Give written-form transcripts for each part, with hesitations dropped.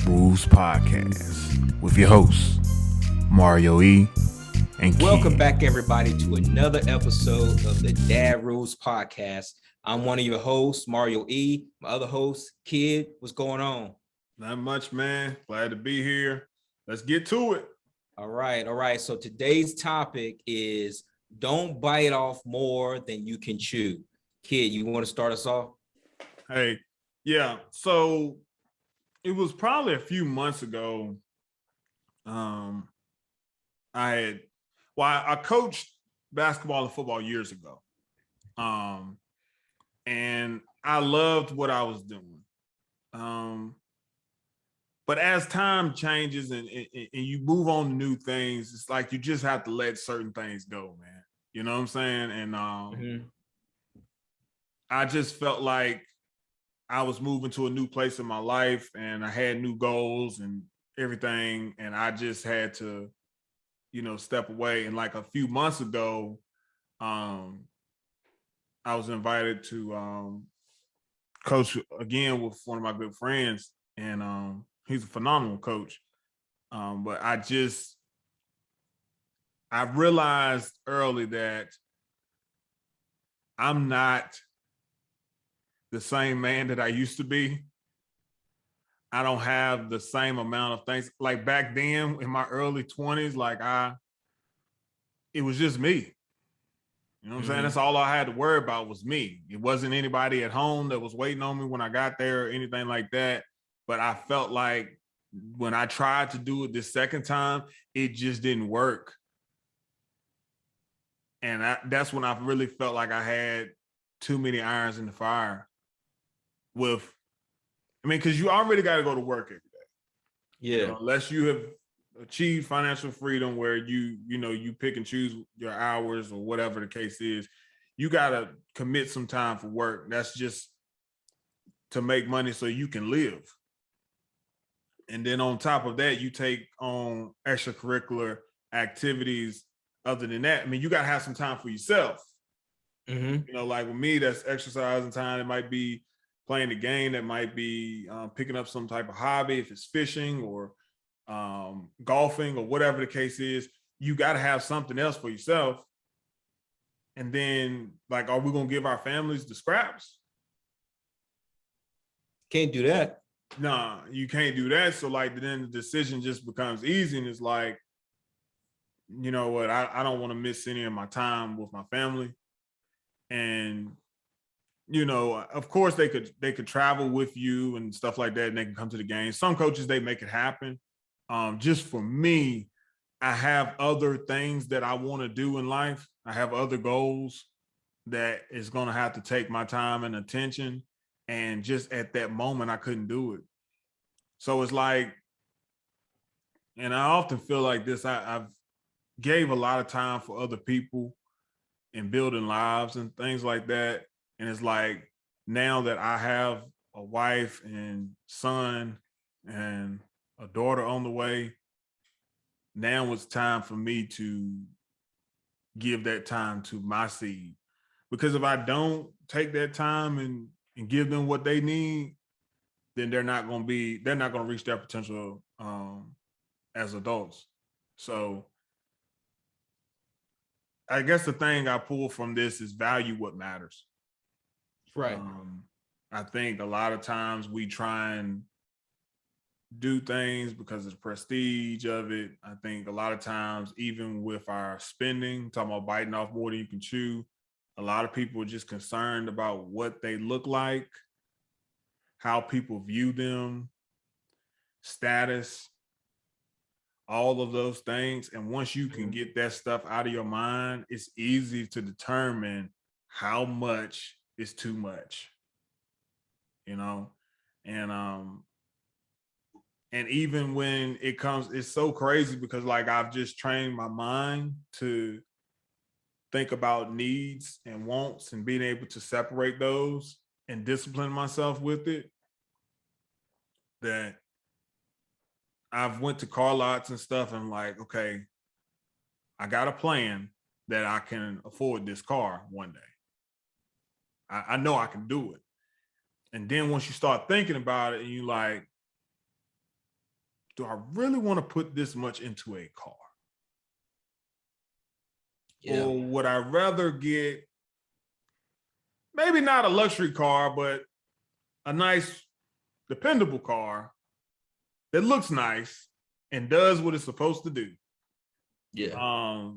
Dad Rules Podcast with your hosts, Mario E. and Kid. Welcome back, everybody, to another episode of the Dad Rules Podcast. I'm one of your hosts, Mario E. My other host, Kid. What's going on? Not much, man. Glad to be here. Let's get to it. All right. So today's topic is don't bite off more than you can chew. Kid, you want to start us off? Hey, yeah. So it was probably a few months ago. I coached basketball and football years ago. And I loved what I was doing. But as time changes and you move on to new things, it's like you just have to let certain things go, man. You know what I'm saying? And I just felt like I was moving to a new place in my life and I had new goals and everything. And I just had to, step away. And like a few months ago, I was invited to coach again with one of my good friends. And he's a phenomenal coach. But I realized early that I'm not the same man that I used to be. I don't have the same amount of things. Like back then in my early 20s, it was just me. You know what I'm saying? That's all I had to worry about was me. It wasn't anybody at home that was waiting on me when I got there or anything like that. But I felt like when I tried to do it this second time, it just didn't work. And that's when I really felt like I had too many irons in the fire. Because you already got to go to work every day. Yeah. Unless you have achieved financial freedom where you pick and choose your hours or whatever the case is, you got to commit some time for work. That's just to make money so you can live. And then on top of that, you take on extracurricular activities. Other than that, you got to have some time for yourself. Like with me, that's exercising time. It might be playing the game. That might be picking up some type of hobby. If it's fishing or golfing or whatever the case is, you got to have something else for yourself. And then, are we going to give our families the scraps? Can't do that. Nah, you can't do that. So then the decision just becomes easy. And it's like, you know what? I don't want to miss any of my time with my family. And, of course they could travel with you and stuff like that. And they can come to the game. Some coaches, they make it happen. Just for me, I have other things that I want to do in life. I have other goals that is going to have to take my time and attention. And just at that moment, I couldn't do it. So it's like, and I often feel like this, I've gave a lot of time for other people and building lives and things like that. And it's like, now that I have a wife and son and a daughter on the way, now it's time for me to give that time to my seed. Because if I don't take that time and give them what they need, then they're not going to reach their potential as adults. So I guess the thing I pull from this is value what matters. Right. I think a lot of times we try and do things because of the prestige of it. I think a lot of times, even with our spending, talking about biting off more than you can chew, a lot of people are just concerned about what they look like, how people view them, status, all of those things. And once you can get that stuff out of your mind, it's easy to determine how much is too much, and even when it comes, it's so crazy because I've just trained my mind to think about needs and wants and being able to separate those and discipline myself with it, that I've went to car lots and stuff and okay, I got a plan that I can afford this car one day. I know I can do it. And then once you start thinking about it and you do I really want to put this much into a car? Yeah. Or would I rather get maybe not a luxury car, but a nice, dependable car that looks nice and does what it's supposed to do? Yeah.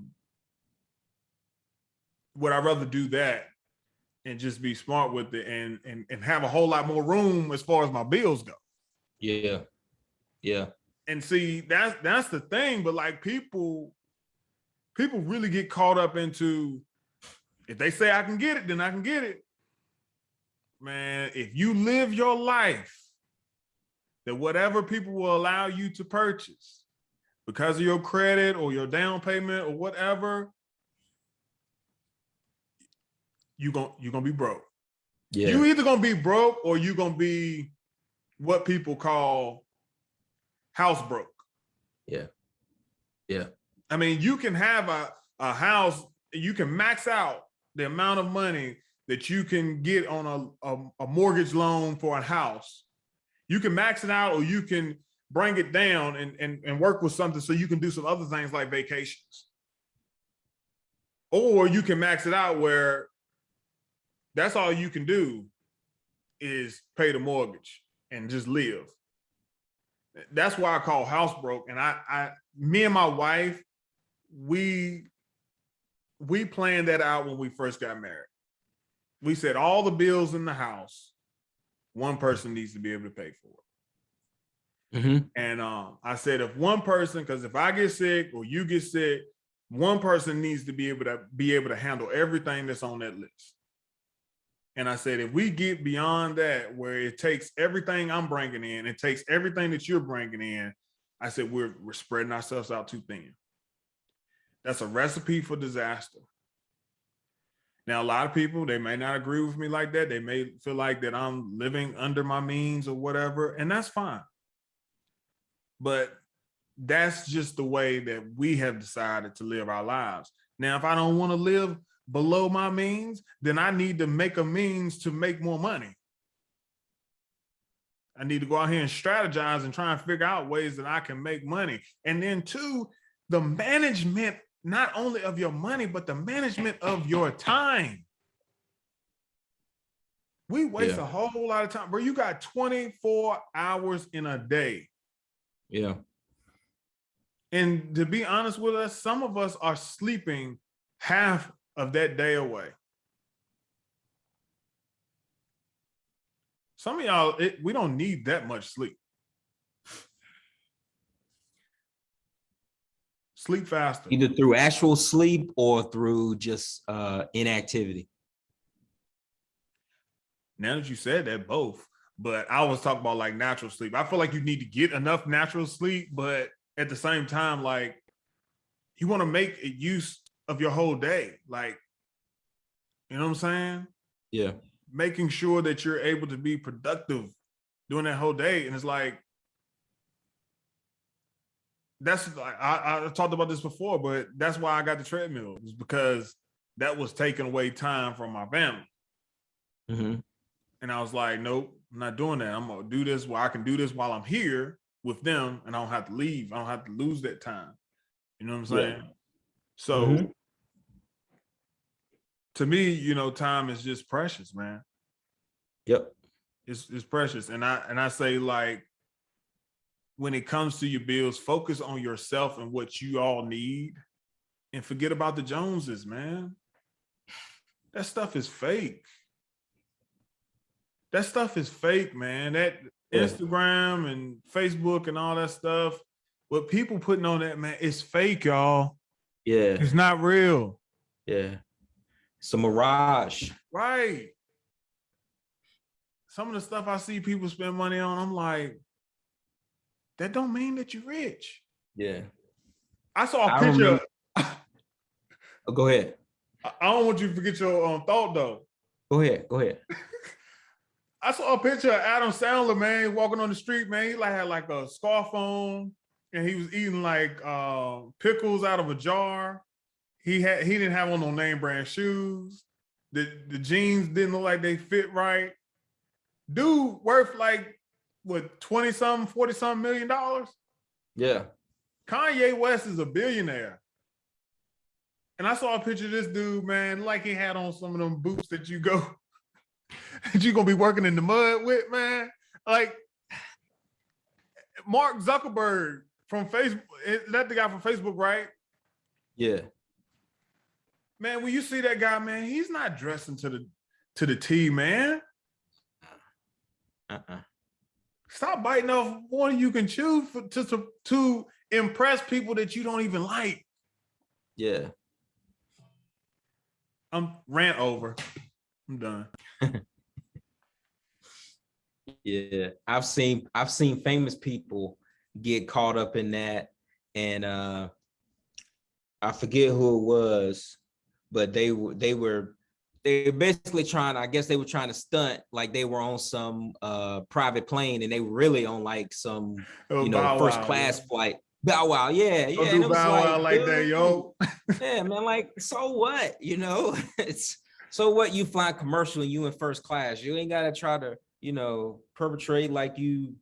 Would I rather do that and just be smart with it and have a whole lot more room as far as my bills go? Yeah. Yeah. And see, that's the thing. But like people really get caught up into, if they say I can get it, then I can get it. Man, if you live your life that whatever people will allow you to purchase because of your credit or your down payment or whatever, you're gonna be broke. Yeah. You either gonna be broke or you're gonna be what people call house broke. Yeah. Yeah. I mean, you can have a house, you can max out the amount of money that you can get on a mortgage loan for a house. You can max it out, or you can bring it down and work with something so you can do some other things like vacations. Or you can max it out where that's all you can do is pay the mortgage and just live. That's why I call house broke. And me and my wife, we planned that out when we first got married. We said all the bills in the house, one person needs to be able to pay for it. Mm-hmm. And I said, if one person, because if I get sick or you get sick, one person needs to be able to handle everything that's on that list. And I said, if we get beyond that, where it takes everything I'm bringing in, it takes everything that you're bringing in, I said, we're spreading ourselves out too thin. That's a recipe for disaster. Now, a lot of people, they may not agree with me like that. They may feel like that I'm living under my means or whatever, and that's fine. But that's just the way that we have decided to live our lives. Now, if I don't want to live below my means, then I need to make a means to make more money. I need to go out here and strategize and try and figure out ways that I can make money. And then two, the management, not only of your money, but the management of your time. We waste a whole lot of time. Bro, you got 24 hours in a day. Yeah. And to be honest with us, some of us are sleeping half of that day away. Some of y'all, we don't need that much sleep. Sleep faster. Either through actual sleep or through just inactivity. Now that you said that, both. But I was talking about like natural sleep. I feel like you need to get enough natural sleep, but at the same time, like you want to make a use of your whole day. Like, you know what I'm saying? Yeah. Making sure that you're able to be productive during that whole day. And it's like, that's like, I talked about this before, but that's why I got the treadmill, is because that was taking away time from my family. Mm-hmm. And I was like, nope, I'm not doing that. I'm gonna do this while I can do this while I'm here with them, and I don't have to leave. I don't have to lose that time. You know what I'm saying? Yeah. So to me, you know, time is just precious, man. Yep. It's precious. And I say, like, when it comes to your bills, focus on yourself and what you all need, and forget about the Joneses, man. That stuff is fake. That stuff is fake, man. That Instagram and Facebook and all that stuff, what people putting on that, man, it's fake, y'all. Yeah. It's not real. Yeah. It's a mirage. Right. Some of the stuff I see people spend money on, I'm like, that don't mean that you're rich. Yeah. I saw a picture. Oh, go ahead. I don't want you to forget your thought, though. Go ahead. I saw a picture of Adam Sandler, man, walking on the street, man. He had like a scarf on, and he was eating like pickles out of a jar. He didn't have on no name brand shoes. The jeans didn't look like they fit right. Dude worth like what, 20-something, 40-something $1 million. Yeah. Kanye West is a billionaire. And I saw a picture of this dude, man, like he had on some of them boots that you go, that you gonna be working in the mud with, man. Like Mark Zuckerberg from Facebook, that's the guy from Facebook, right? Yeah. Man, when you see that guy, man, he's not dressing to the T, man. Stop biting off more than you can chew to impress people that you don't even like. Yeah. I'm rant over. I'm done. Yeah. I've seen famous people get caught up in that. And I forget who it was, but they were basically trying, I guess they were trying to stunt like they were on some private plane, and they were really on like some, first class flight. Bow Wow, yeah. Don't And do it was Bow Wow like that, yo. Yeah, man, like, so what? It's so what, you fly commercial and you in first class. You ain't gotta try to, perpetrate like you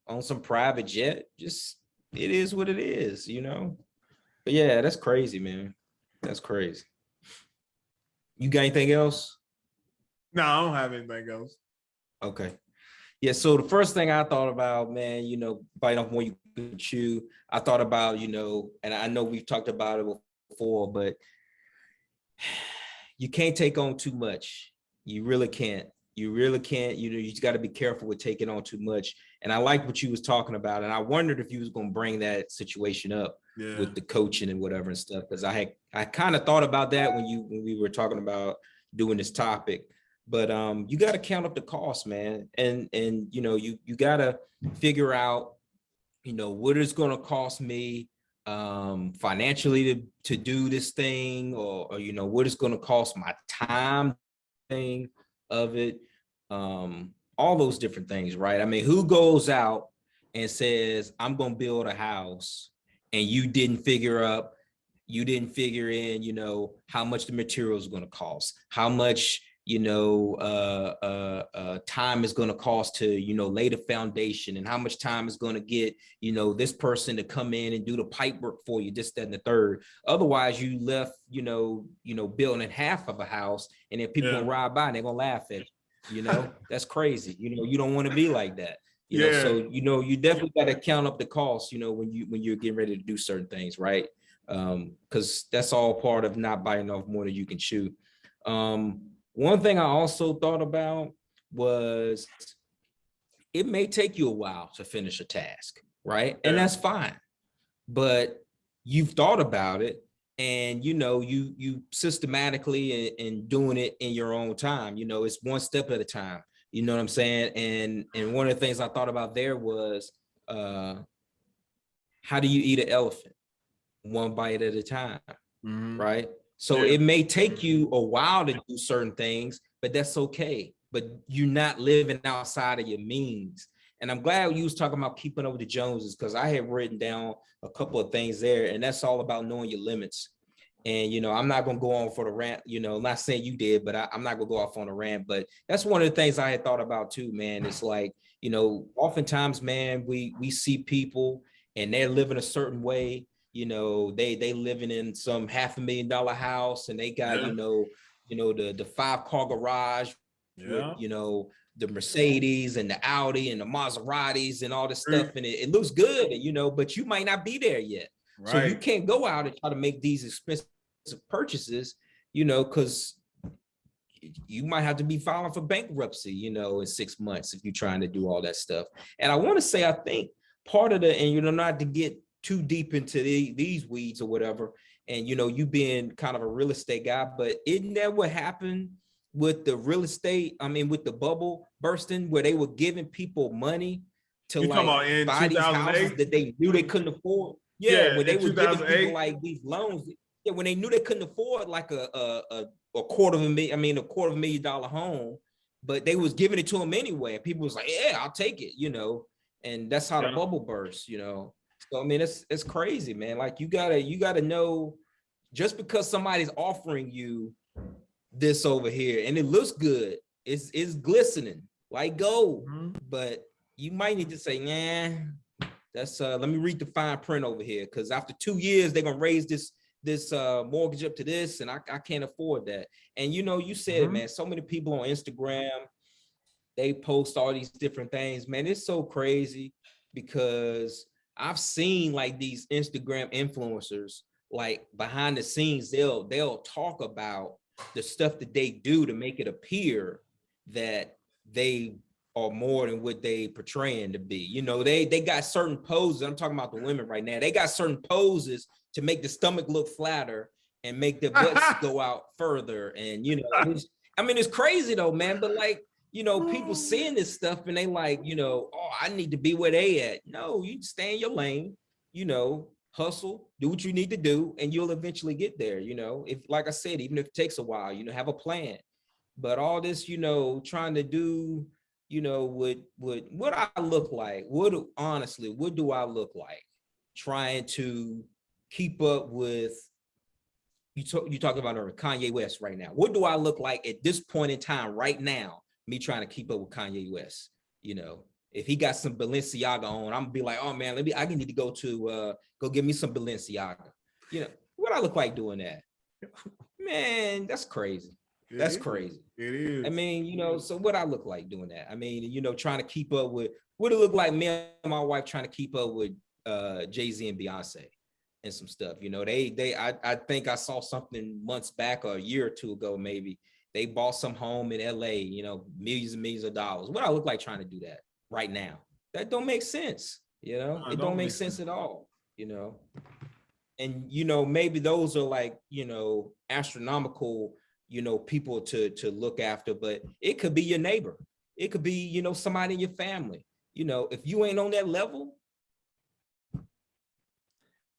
on some private jet. Just, it is what it is, But yeah, that's crazy, man. That's crazy. You got anything else? No, I don't have anything else. Okay. Yeah, so the first thing I thought about, man, bite off more you can chew. I thought about, and I know we've talked about it before, but you can't take on too much. You really can't. You really can't. You just got to be careful with taking on too much. And I like what you was talking about. And I wondered if you was going to bring that situation up with the coaching and whatever and stuff. Because I kind of thought about that when we were talking about doing this topic. But you got to count up the cost, man. And you got to figure out, what it's going to cost me financially to do this thing, or what it's going to cost my time thing of it, all those different things, right? I mean, who goes out and says, I'm going to build a house, and you didn't figure in, how much the material is going to cost, how much, time is going to cost to, lay the foundation, and how much time is going to get, this person to come in and do the pipe work for you, this, that, and the third. Otherwise, you left, building half of a house, and then people gonna ride by and they're gonna laugh at you. That's crazy. You don't want to be like that. So you definitely got to count up the costs, when you're getting ready to do certain things, right? Because that's all part of not biting off more than you can chew. One thing I also thought about was, it may take you a while to finish a task, right? And that's fine. But you've thought about it, and you systematically and doing it in your own time. It's one step at a time. You know what I'm saying? And one of the things I thought about there was, how do you eat an elephant? One bite at a time, right? So it may take you a while to do certain things, but that's okay. But you're not living outside of your means. And I'm glad you was talking about keeping up with the Joneses, because I had written down a couple of things there, and that's all about knowing your limits. And, I'm not going to go on for the rant, not saying you did, but I'm not going to go off on a rant. But that's one of the things I had thought about too, man. It's like, oftentimes, man, we see people and they're living a certain way. They living in some $500,000 house, and they got, the 5-car garage with, the Mercedes and the Audi and the Maseratis and all this stuff. And it looks good, but you might not be there yet. Right. So you can't go out and try to make these expensive purchases, because you might have to be filing for bankruptcy, in 6 months if you're trying to do all that stuff. And I want to say, I think part of the, and not to get too deep into these weeds or whatever, and you being kind of a real estate guy, but isn't that what happened with the real estate? I mean, with the bubble bursting, where they were giving people money to buy these houses that they knew they couldn't afford. When they were giving people like these loans. When they knew they couldn't afford like a $250,000 home, but they was giving it to them anyway. And people was like, yeah, I'll take it, and that's how the bubble burst, So I mean, it's crazy, man. Like you gotta know, just because somebody's offering you this over here and it looks good, it's glistening like gold, but you might need to say, nah, That's let me read the fine print over here, because after 2 years they're gonna raise this mortgage up to this, and I can't afford that. And you said it, man. So many people on Instagram, they post all these different things, man. It's so crazy because I've seen like these Instagram influencers, like behind the scenes, they'll talk about the stuff that they do to make it appear that they are more than what they portraying to be. They got certain poses. I'm talking about the women right now. They got certain poses to make the stomach look flatter and make the butts go out further. And it's crazy though, man. But like, people seeing this stuff and they like, oh, I need to be where they at. No, you stay in your lane, hustle, do what you need to do, and you'll eventually get there. If, like I said, even if it takes a while, have a plan. But all this, trying to do, what I look like, what do I look like trying to keep up with, you talk about Kanye West right now. What do I look like at this point in time right now, me trying to keep up with Kanye West? If he got some Balenciaga on, I'm gonna be like, oh man, I need to go get me some Balenciaga. What I look like doing that? Man, that's crazy. That's crazy. It is. I mean, so what I look like doing that? I mean, trying to keep up with what it look like me and my wife trying to keep up with Jay-Z and Beyonce and some stuff. I think I saw something months back or a year or two ago, maybe. They bought some home in LA, millions and millions of dollars. What I look like trying to do that right now? That don't make sense. It don't make sense at all, and maybe those are like, astronomical, people to look after, but it could be your neighbor. It could be, somebody in your family. If you ain't on that level.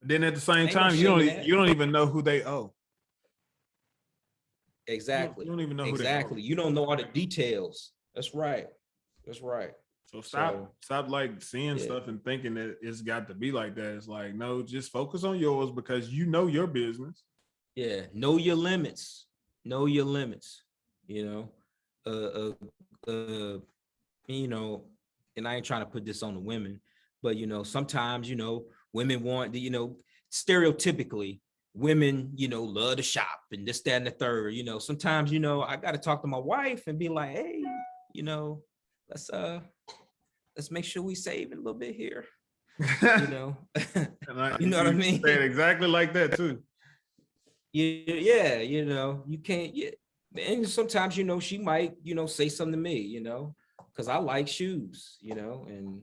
Then at the same time, you don't even know who they owe. Exactly. You don't even know who they owe. You don't know all the details. That's right. So stop like seeing stuff and thinking that it's got to be like that. It's like, no, just focus on yours because you know your business. Yeah, know your limits. And I ain't trying to put this on the women, but sometimes women want stereotypically women love to shop and this, that, and the third. Sometimes I got to talk to my wife and be like, hey, let's make sure we save a little bit here. You know what I mean? Say it exactly like that too. Yeah, you can't. Yeah, and sometimes she might say something to me, because I like shoes, and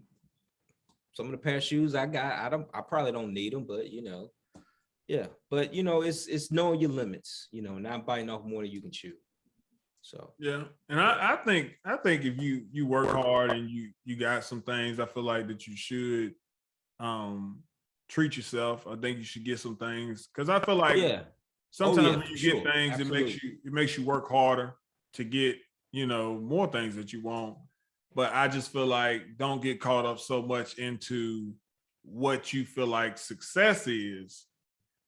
some of the pair of shoes I got, I probably don't need them, but yeah, but it's knowing your limits, not biting off more than you can chew. So yeah, and I think if you work hard and you got some things, I feel like that you should treat yourself. I think you should get some things because I feel like sometimes when you get things, absolutely, it makes you work harder to get more things that you want. But I just feel like don't get caught up so much into what you feel like success is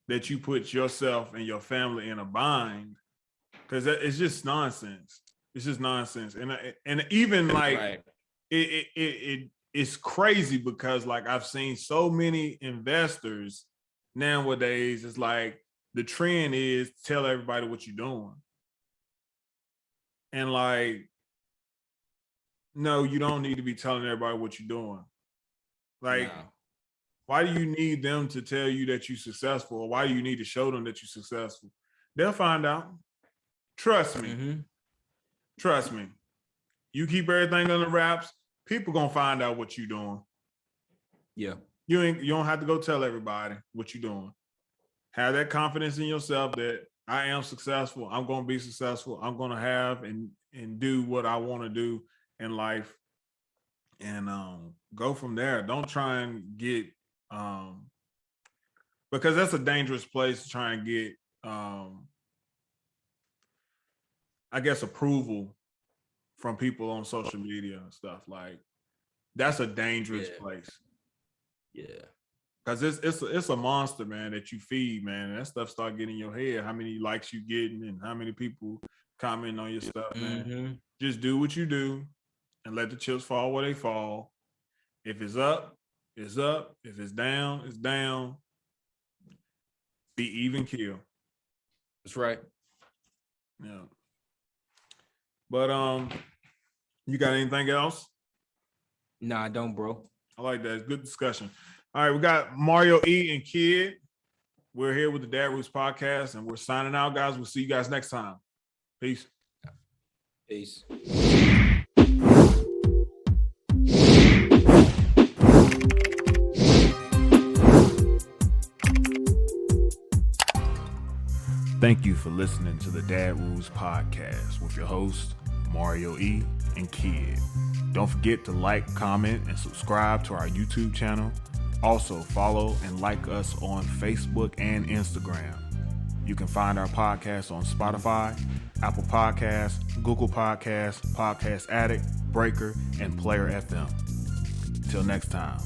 that you put yourself and your family in a bind. Because it's just nonsense. It's just nonsense, and even like right. It's crazy because like I've seen so many investors nowadays. It's like the trend is tell everybody what you're doing, and like no, you don't need to be telling everybody what you're doing. Like, why do you need them to tell you that you're successful, or why do you need to show them that you're successful? They'll find out. Trust me. Mm-hmm. Trust me. You keep everything under wraps, people gonna find out what you're doing. Yeah. You don't have to go tell everybody what you're doing. Have that confidence in yourself that I am successful. I'm gonna be successful. I'm gonna have and do what I want to do in life. And go from there. Don't try and get because that's a dangerous place to try and get I guess approval from people on social media and stuff. Like that's a dangerous place. Yeah. Cause it's a monster, man, that you feed, man. And that stuff start getting in your head. How many likes you getting and how many people comment on your stuff, man. Mm-hmm. Just do what you do and let the chips fall where they fall. If it's up, it's up. If it's down, it's down. Be even kill. That's right. Yeah. But you got anything else? Nah, I don't, bro. I like that. It's good discussion. All right, we got Mario E and Kid. We're here with the Dad Roots Podcast, and we're signing out, guys. We'll see you guys next time. Peace. Peace. Thank you for listening to the Dad Rules Podcast with your hosts, Mario E and Kid. Don't forget to like, comment, and subscribe to our YouTube channel. Also, follow and like us on Facebook and Instagram. You can find our podcast on Spotify, Apple Podcasts, Google Podcasts, Podcast Addict, Breaker, and Player FM. Till next time.